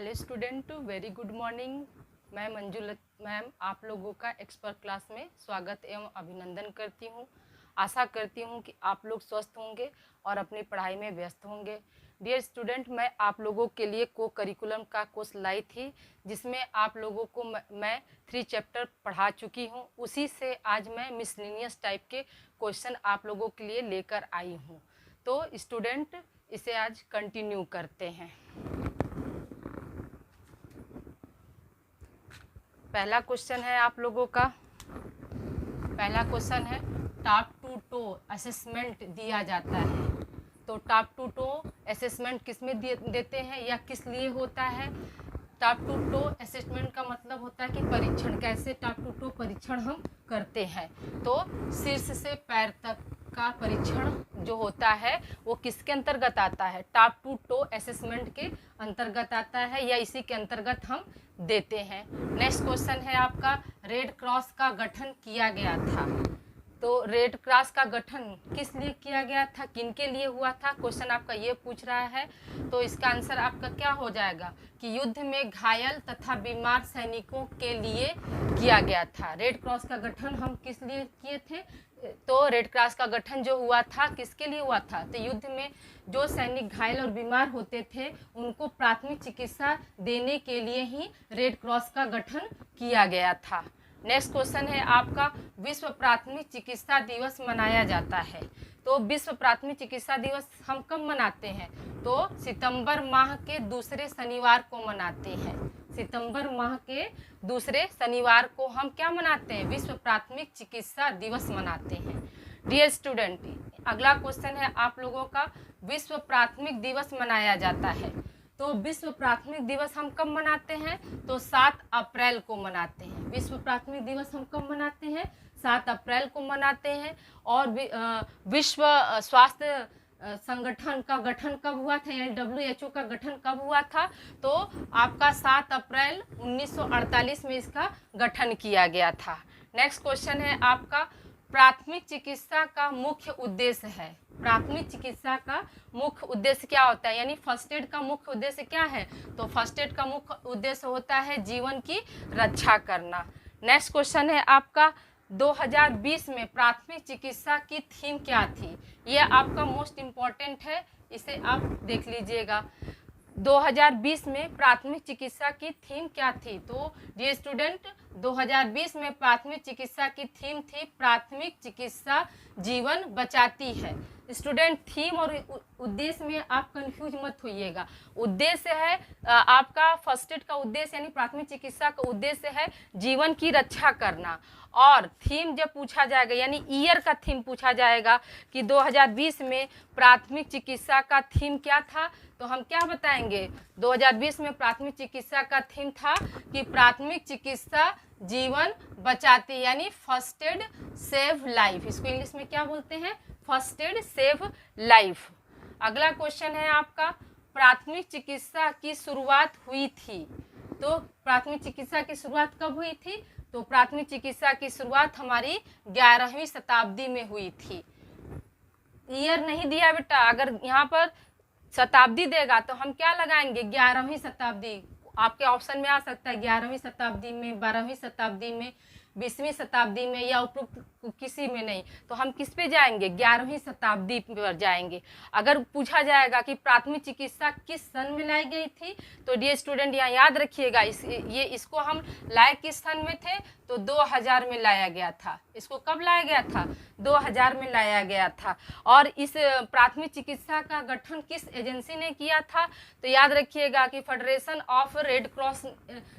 Hello student, very good morning. मैं मंजुलत ma'am आप लोगों का एक्सपर्ट क्लास में स्वागत एवं अभिनंदन करती हूँ। आशा करती हूँ कि आप लोग स्वस्थ होंगे और अपनी पढ़ाई में व्यस्त होंगे। डियर स्टूडेंट, मैं आप लोगों के लिए को करिकुलम का कोर्स लाई थी, जिसमें आप लोगों को मैं 3 चैप्टर पढ़ा चुकी हूँ। उसी से आज मैं मिसलेनियस टाइप के क्वेश्चन आप लोगों के लिए लेकर आई हूँ। तो स्टूडेंट, इसे आज कंटिन्यू करते हैं। पहला क्वेश्चन है आप लोगों का, पहला क्वेश्चन है टॉप टू टो असेसमेंट दिया जाता है। तो टॉप टू टो असेसमेंट किस में देते हैं या किस लिए होता है? टॉप टू टो असेसमेंट का मतलब होता है कि परीक्षण, कैसे टॉप टू टो परीक्षण हम करते हैं। तो शीर्ष से पैर तक का परीक्षण जो होता है वो किसके अंतर्गत आता है? टॉप टू टो असेसमेंट के अंतर्गत आता है या इसी के अंतर्गत हम देते हैं। नेक्स्ट क्वेश्चन है आपका, रेड क्रॉस का गठन किया गया था। तो रेड क्रॉस का गठन किस लिए किया गया था, किनके लिए हुआ था? क्वेश्चन आपका ये पूछ रहा है। तो इसका आंसर आपका क्या हो जाएगा कि युद्ध में घायल तथा बीमार सैनिकों के लिए किया गया था। रेड क्रॉस का गठन हम किस लिए किए थे? तो रेड क्रॉस का गठन जो हुआ था किसके लिए हुआ था? तो युद्ध में जो सैनिक घायल और बीमार होते थे उनको प्राथमिक चिकित्सा देने के लिए ही रेड क्रॉस का गठन किया गया था। नेक्स्ट क्वेश्चन है आपका, विश्व प्राथमिक चिकित्सा दिवस मनाया जाता है। तो विश्व प्राथमिक चिकित्सा दिवस हम कब मनाते हैं? तो सितंबर माह के दूसरे शनिवार को मनाते हैं। सितंबर माह के दूसरे शनिवार को हम क्या मनाते हैं? विश्व प्राथमिक चिकित्सा दिवस मनाते हैं। डियर स्टूडेंट, अगला क्वेश्चन है आप लोगों का, विश्व प्राथमिक दिवस मनाया जाता है। तो विश्व प्राथमिक दिवस हम कब मनाते हैं? तो 7 अप्रैल को मनाते हैं। विश्व प्राथमिक दिवस हम कब मनाते हैं? 7 अप्रैल को मनाते हैं। और विश्व स्वास्थ्य संगठन का गठन कब हुआ था, यानी WHO का गठन कब हुआ था? तो आपका 7 अप्रैल 1948 में इसका गठन किया गया था। नेक्स्ट क्वेश्चन है आपका, प्राथमिक चिकित्सा का मुख्य उद्देश्य है। प्राथमिक चिकित्सा का मुख्य उद्देश्य क्या होता है, यानी फर्स्ट एड का मुख्य उद्देश्य क्या है? तो फर्स्ट एड का मुख्य उद्देश्य होता है जीवन की रक्षा करना। नेक्स्ट क्वेश्चन है आपका, 2020 में प्राथमिक चिकित्सा की थीम क्या थी? यह आपका मोस्ट इम्पॉर्टेंट है, इसे आप देख लीजिएगा। 2020 में प्राथमिक चिकित्सा की थीम क्या थी? तो डियर स्टूडेंट, 2020 में प्राथमिक चिकित्सा की थीम थी प्राथमिक चिकित्सा जीवन बचाती है। स्टूडेंट, थीम और उद्देश्य में आप कंफ्यूज मत होइएगा। उद्देश्य है आपका फर्स्ट एड का उद्देश्य, यानी प्राथमिक चिकित्सा का उद्देश्य है जीवन की रक्षा करना। और थीम जब पूछा जाएगा, यानी ईयर का थीम पूछा जाएगा कि 2020 में प्राथमिक चिकित्सा का थीम क्या था, तो हम क्या बताएंगे? 2020 में प्राथमिक चिकित्सा का थीम था कि प्राथमिक चिकित्सा जीवन बचाती, यानी फर्स्ट एड सेव लाइफ। इसको इंग्लिश में क्या बोलते हैं? First aid save life. अगला क्वेश्चन है आपका, प्राथमिक चिकित्सा की शुरुआत हुई थी। तो प्राथमिक चिकित्सा की शुरुआत कब हुई थी? तो प्राथमिक चिकित्सा की शुरुआत हमारी 11वीं शताब्दी में हुई थी। ईयर नहीं दिया बेटा, अगर यहाँ पर शताब्दी देगा तो हम क्या लगाएंगे? 11वीं शताब्दी। आपके ऑप्शन में आ सकता है 11वीं शताब्दी में, 12वीं शताब्दी में, 20वीं शताब्दी में, या उपरोक्त किसी में नहीं। तो हम किस पे जाएंगे? 11वीं शताब्दी पर जाएंगे। अगर पूछा जाएगा कि प्राथमिक चिकित्सा किस सन में लाई गई थी, तो डियर स्टूडेंट यहाँ याद रखिएगा, इसको हम लाए किस सन में थे? तो 2000 में लाया गया था। इसको कब लाया गया था? 2000 में लाया गया था। और इस प्राथमिक चिकित्सा का गठन किस एजेंसी ने किया था? तो याद रखिएगा कि फेडरेशन ऑफ रेड क्रॉस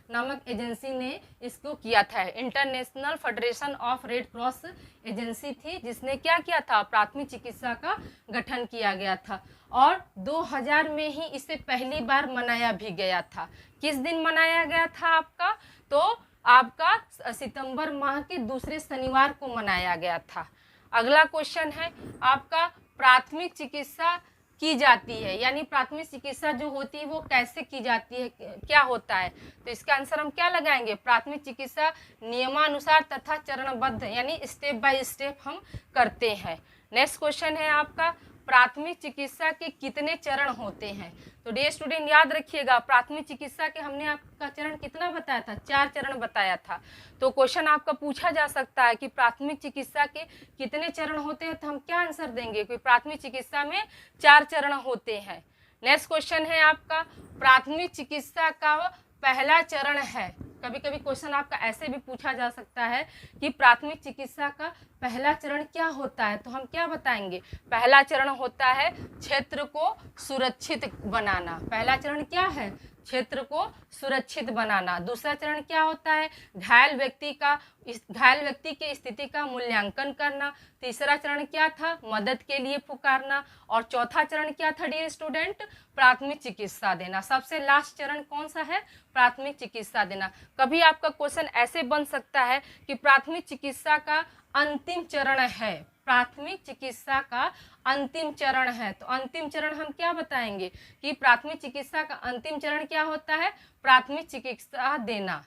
नामक एजेंसी ने इसको किया था। International federation of red cross agency थी जिसने क्या किया था? प्राथमिक चिकित्सा का गठन किया गया था। और 2000 में ही इसे पहली बार मनाया भी गया था। किस दिन मनाया गया था आपका? तो आपका सितंबर माह के दूसरे शनिवार को मनाया गया था। अगला क्वेश्चन है आपका, प्राथमिक चिकित्सा की जाती है, यानी प्राथमिक चिकित्सा जो होती है वो कैसे की जाती है, क्या होता है? तो इसका आंसर हम क्या लगाएंगे? प्राथमिक चिकित्सा नियमानुसार तथा चरणबद्ध, यानी स्टेप बाय स्टेप हम करते हैं। नेक्स्ट क्वेश्चन है आपका, प्राथमिक चिकित्सा के कितने चरण होते हैं? तो डियर स्टूडेंट याद रखिएगा, प्राथमिक चिकित्सा के हमने आपका चरण कितना बताया था? 4 चरण बताया था। तो क्वेश्चन आपका पूछा जा सकता है कि प्राथमिक चिकित्सा के कितने चरण होते हैं, तो हम क्या आंसर देंगे कि प्राथमिक चिकित्सा में 4 चरण होते हैं। नेक्स्ट क्वेश्चन है आपका, प्राथमिक चिकित्सा का पहला चरण है। कभी कभी क्वेश्चन आपका ऐसे भी पूछा जा सकता है कि प्राथमिक चिकित्सा का पहला चरण क्या होता है, तो हम क्या बताएंगे? पहला चरण होता है क्षेत्र को सुरक्षित बनाना। पहला चरण क्या है? क्षेत्र को सुरक्षित बनाना। दूसरा चरण क्या होता है? घायल व्यक्ति की स्थिति का मूल्यांकन करना। तीसरा चरण क्या था? मदद के लिए पुकारना। और चौथा चरण क्या था डियर स्टूडेंट? प्राथमिक चिकित्सा देना। सबसे लास्ट चरण कौन सा है? प्राथमिक चिकित्सा देना। कभी आपका क्वेश्चन ऐसे बन सकता है कि प्राथमिक चिकित्सा का अंतिम चरण है, प्राथमिक चिकित्सा का अंतिम चरण है, तो अंतिम चरण हम क्या बताएंगे कि प्राथमिक चिकित्सा का अंतिम चरण क्या होता है? प्राथमिक चिकित्सा देना।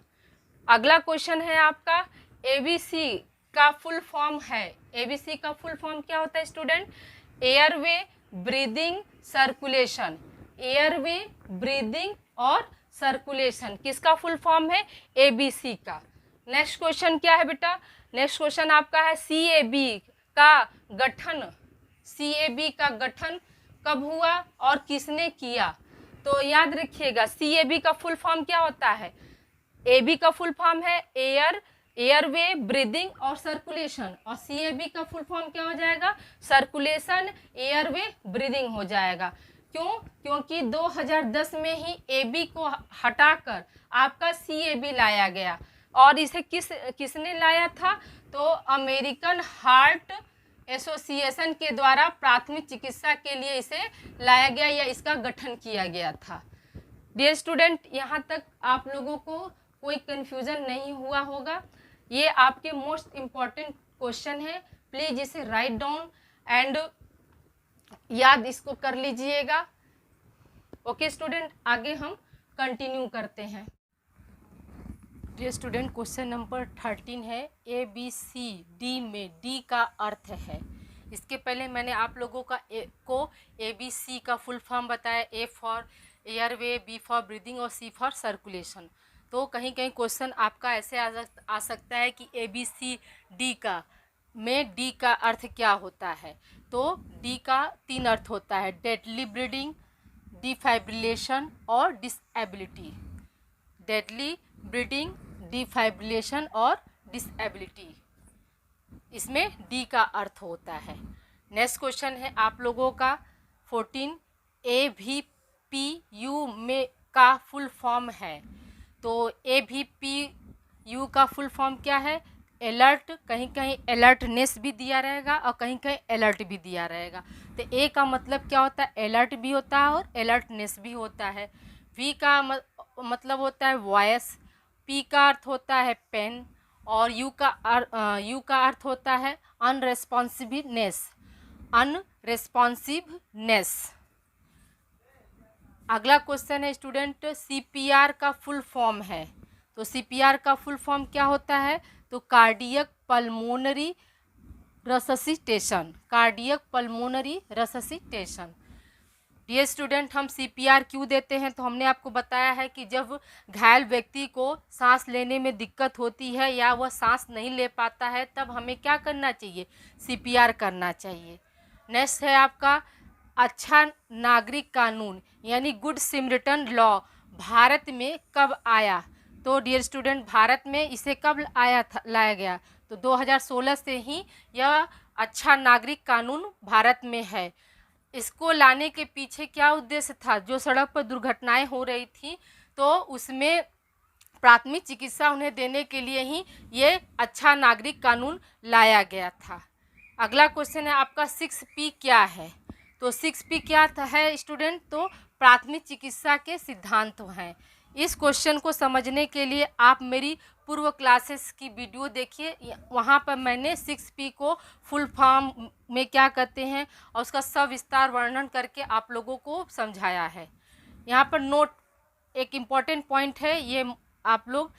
अगला क्वेश्चन है आपका, एबीसी का फुल फॉर्म है। एबीसी का फुल फॉर्म क्या होता है student? Airway, breathing, circulation. Airway, breathing और सर्कुलेशन किसका फुल फॉर्म है? एबीसी का। नेक्स्ट क्वेश्चन क्या है बेटा? नेक्स्ट क्वेश्चन आपका है सीएबी का गठन। सीएबी का गठन कब हुआ और किसने किया? तो याद रखिएगा, सीएबी का फुल फॉर्म क्या होता है? एबी का फुल फॉर्म है एयरवे, ब्रीदिंग और सर्कुलेशन, और सीएबी का फुल फॉर्म क्या हो जाएगा? सर्कुलेशन, एयरवे, ब्रीदिंग हो जाएगा। क्यों? क्योंकि 2010 में ही एबी को हटाकर आपका सीएबी लाया गया। और इसे किसने लाया था? तो अमेरिकन हार्ट एसोसिएशन के द्वारा प्राथमिक चिकित्सा के लिए इसे लाया गया या इसका गठन किया गया था। डियर स्टूडेंट, यहाँ तक आप लोगों को कोई कन्फ्यूज़न नहीं हुआ होगा। ये आपके मोस्ट इम्पॉर्टेंट क्वेश्चन है, प्लीज़ इसे राइट डाउन एंड याद इसको कर लीजिएगा। ओके स्टूडेंट, आगे हम कंटिन्यू करते हैं। डियर स्टूडेंट, क्वेश्चन नंबर 13 है, ए बी सी डी में डी का अर्थ है। इसके पहले मैंने आप लोगों को ए बी सी का फुल फॉर्म बताया, A for airway, B for breathing और सी फॉर सर्कुलेशन। तो कहीं कहीं क्वेश्चन आपका ऐसे आ सकता है कि ए बी सी डी का में डी का अर्थ क्या होता है? तो डी का 3 अर्थ होता है, डेडली ब्लीडिंग, डिफाइब्रिलेशन और डिसेबिलिटी। डेडली ब्लीडिंग, डिफाइब्रिलेशन और डिसेबिलिटी, इसमें डी का अर्थ होता है। नेक्स्ट क्वेश्चन है आप लोगों का 14, ए भी पी यू में का फुल फॉर्म है। तो ए भी पी यू का फुल फॉर्म क्या है? अलर्ट, कहीं कहीं अलर्टनेस भी दिया रहेगा और कहीं कहीं अलर्ट भी दिया रहेगा। तो ए का मतलब क्या होता है? अलर्ट भी होता है और अलर्टनेस भी होता है। वी का मतलब होता है वॉयस, पी का अर्थ होता है पेन और यू का अर्थ होता है अनरेस्पॉन्सिवनेस। अनरेस्पॉन्सिवनेस। अगला क्वेश्चन है स्टूडेंट, सीपीआर का फुल फॉर्म है। तो सीपीआर का फुल फॉर्म क्या होता है? तो cardiac pulmonary resuscitation. Cardiac pulmonary resuscitation. Dear student, हम सीपीआर क्यों देते हैं? तो हमने आपको बताया है कि जब घायल व्यक्ति को सांस लेने में दिक्कत होती है या वह सांस नहीं ले पाता है, तब हमें क्या करना चाहिए? सीपीआर करना चाहिए। नेक्स्ट है आपका अच्छा नागरिक कानून यानी गुड सिमरिटन लॉ भारत में कब आया? तो डियर स्टूडेंट, भारत में इसे कब लाया गया? तो 2016 से ही यह अच्छा नागरिक कानून भारत में है। इसको लाने के पीछे क्या उद्देश्य था? जो सड़क पर दुर्घटनाएं हो रही थी तो उसमें प्राथमिक चिकित्सा उन्हें देने के लिए ही ये अच्छा नागरिक कानून लाया गया था। अगला क्वेश्चन है आपका 6P क्या है? तो 6P क्या है स्टूडेंट? तो प्राथमिक चिकित्सा के सिद्धांत हैं। इस क्वेश्चन को समझने के लिए आप मेरी पूर्व क्लासेस की वीडियो देखिए, वहाँ पर मैंने 6P को फुल फॉर्म में क्या कहते हैं और उसका सविस्तार वर्णन करके आप लोगों को समझाया है। यहाँ पर नोट एक इम्पॉर्टेंट पॉइंट है, ये आप लोग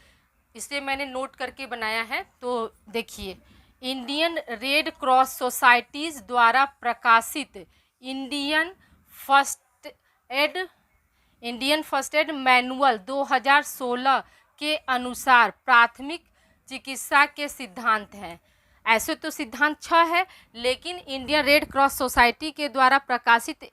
इसे मैंने नोट करके बनाया है। तो देखिए, इंडियन रेड क्रॉस सोसाइटीज़ द्वारा प्रकाशित इंडियन फर्स्ट एड मैनुअल 2016 के अनुसार प्राथमिक चिकित्सा के सिद्धांत हैं। ऐसे तो सिद्धांत 6 है, लेकिन इंडियन रेड क्रॉस सोसाइटी के द्वारा प्रकाशित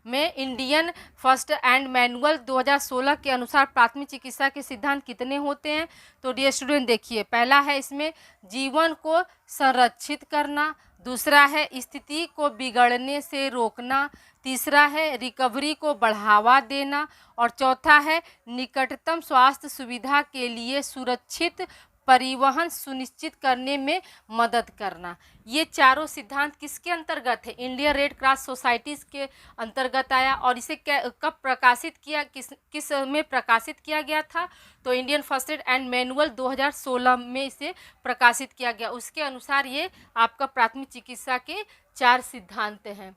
में इंडियन फर्स्ट एड मैनुअल 2016 के अनुसार प्राथमिक चिकित्सा के सिद्धांत कितने होते हैं? तो डियर स्टूडेंट देखिए, पहला है इसमें जीवन को संरक्षित करना, दूसरा है स्थिति को बिगड़ने से रोकना, तीसरा है रिकवरी को बढ़ावा देना और चौथा है निकटतम स्वास्थ्य सुविधा के लिए सुरक्षित परिवहन सुनिश्चित करने में मदद करना। ये चारों सिद्धांत किसके अंतर्गत है? इंडियन रेड क्रॉस सोसाइटीज़ के अंतर्गत आया। और इसे कब प्रकाशित किया, किस में प्रकाशित किया गया था? तो Indian first aid and manual 2016 में इसे प्रकाशित किया गया। उसके अनुसार ये आपका प्राथमिक चिकित्सा के 4 सिद्धांत हैं।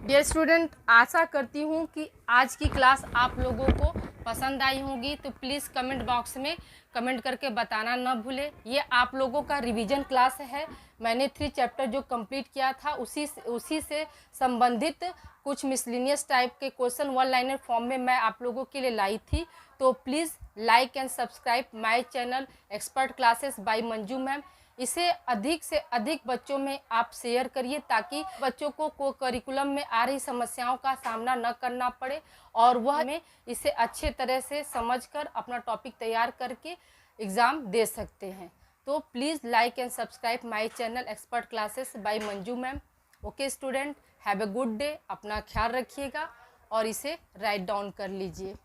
डियर स्टूडेंट, आशा करती हूँ कि आज की क्लास आप लोगों को पसंद आई होगी। तो प्लीज़ कमेंट बॉक्स में कमेंट करके बताना न भूले। ये आप लोगों का रिवीजन क्लास है। मैंने 3 चैप्टर जो कंप्लीट किया था उसी से संबंधित कुछ मिसलिनियस टाइप के क्वेश्चन 1 लाइनर फॉर्म में मैं आप लोगों के लिए लाई थी। तो please like and subscribe my channel expert classes bye Manju ma'am. इसे अधिक से अधिक बच्चों में आप शेयर करिए ताकि बच्चों को करिकुलम में आ रही समस्याओं का सामना न करना पड़े और वह हमें इसे अच्छे तरह से समझकर अपना टॉपिक तैयार करके एग्ज़ाम दे सकते हैं। तो please like and subscribe my channel expert classes bye Manju ma'am. Okay student, have a good day. अपना ख्याल रखिएगा और इसे राइट डाउन कर लीजिए।